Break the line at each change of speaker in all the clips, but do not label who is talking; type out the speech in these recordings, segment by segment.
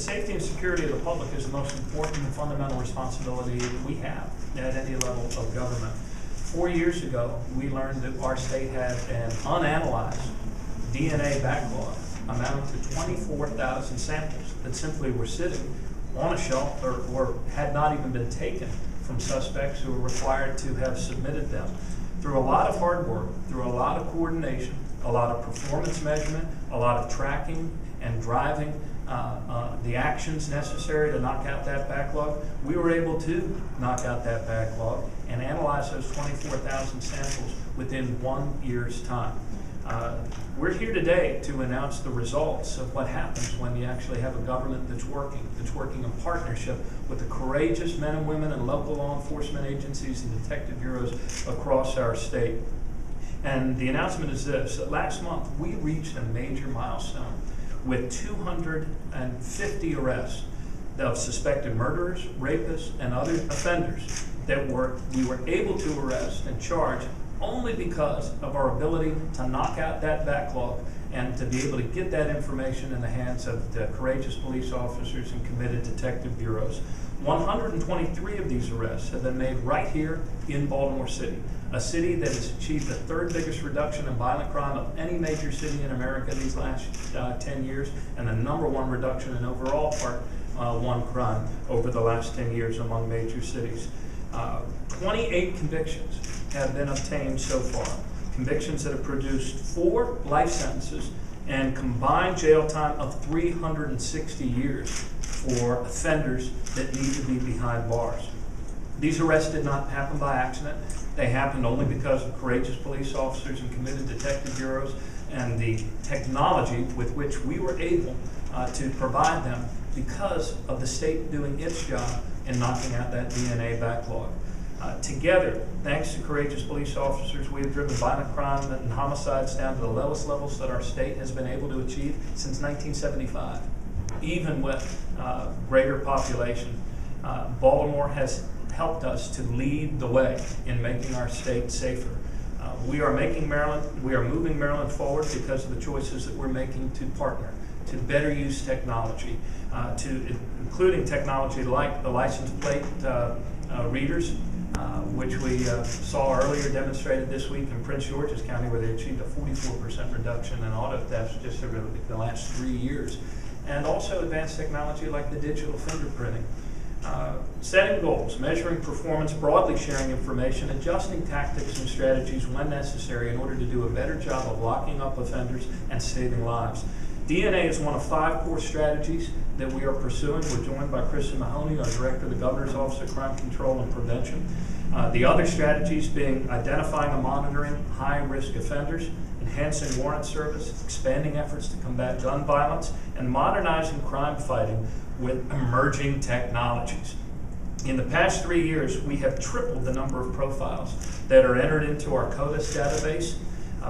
The safety and security of the public is the most important and fundamental responsibility that we have at any level of government. 4 years ago, we learned that our state had an unanalyzed DNA backlog amounting to 24,000 samples that simply were sitting on a shelf or had not even been taken from suspects who were required to have submitted them. Through a lot of hard work, through a lot of coordination, a lot of performance measurement, a lot of tracking and driving the actions necessary to knock out that backlog, we were able to knock out that backlog and analyze those 24,000 samples within 1 year's time. We're here today to announce the results of what happens when you actually have a government that's working in partnership with the courageous men and women and local law enforcement agencies and detective bureaus across our state. And the announcement is this, that last month we reached a major milestone with 250 arrests of suspected murderers, rapists, and other offenders that we were able to arrest and charge only because of our ability to knock out that backlog and to be able to get that information in the hands of the courageous police officers and committed detective bureaus. 123 of these arrests have been made right here in Baltimore City, a city that has achieved the third biggest reduction in violent crime of any major city in America these last 10 years, and the #1 reduction in overall Part 1 crime over the last 10 years among major cities. 28 convictions have been obtained so far. Convictions that have produced 4 life sentences and combined jail time of 360 years for offenders that need to be behind bars. These arrests did not happen by accident. They happened only because of courageous police officers and committed detective bureaus and the technology with which we were able to provide them because of the state doing its job in knocking out that DNA backlog. Together, thanks to courageous police officers, we have driven violent crime and homicides down to the lowest levels that our state has been able to achieve since 1975. Even with greater population, Baltimore has helped us to lead the way in making our state safer. We are moving Maryland forward because of the choices that we're making to partner, to better use technology, including technology like the license plate readers, which we saw earlier demonstrated this week in Prince George's County, where they achieved a 44% reduction in auto thefts just over the last 3 years. And also advanced technology like the digital fingerprinting. Setting goals, measuring performance, broadly sharing information, adjusting tactics and strategies when necessary in order to do a better job of locking up offenders and saving lives. DNA is one of 5 core strategies that we are pursuing. We're joined by Kristen Mahoney, our Director of the Governor's Office of Crime Control and Prevention. The other strategies being identifying and monitoring high-risk offenders, enhancing warrant service, expanding efforts to combat gun violence, and modernizing crime fighting with emerging technologies. In the past 3 years, we have tripled the number of profiles that are entered into our CODIS database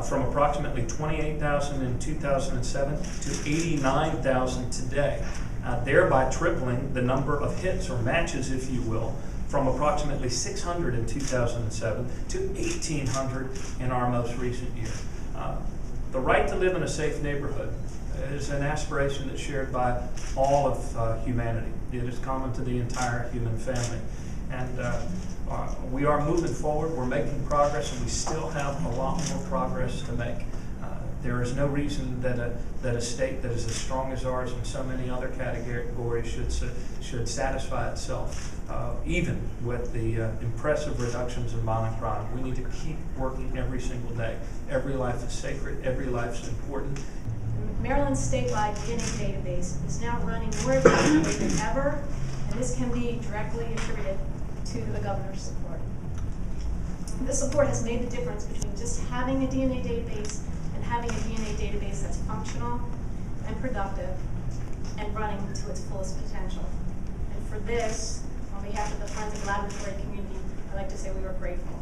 from approximately 28,000 in 2007 to 89,000 today, thereby tripling the number of hits or matches, if you will, from approximately 600 in 2007 to 1,800 in our most recent year. The right to live in a safe neighborhood is an aspiration that's shared by all of humanity. It is common to the entire human family. And we are moving forward, we're making progress, and we still have a lot more progress to make. There is no reason that a state that is as strong as ours in so many other categories should satisfy itself, even with the impressive reductions in violent crime. We need to keep working every single day. Every life is sacred, every life is important.
Maryland's statewide DNA database is now running more effectively than ever, and this can be directly attributed to the governor's support. This support has made the difference between just having a DNA database and having a DNA database that's functional and productive and running to its fullest potential. And for this, on behalf of the forensic laboratory community, I'd like to say we were grateful.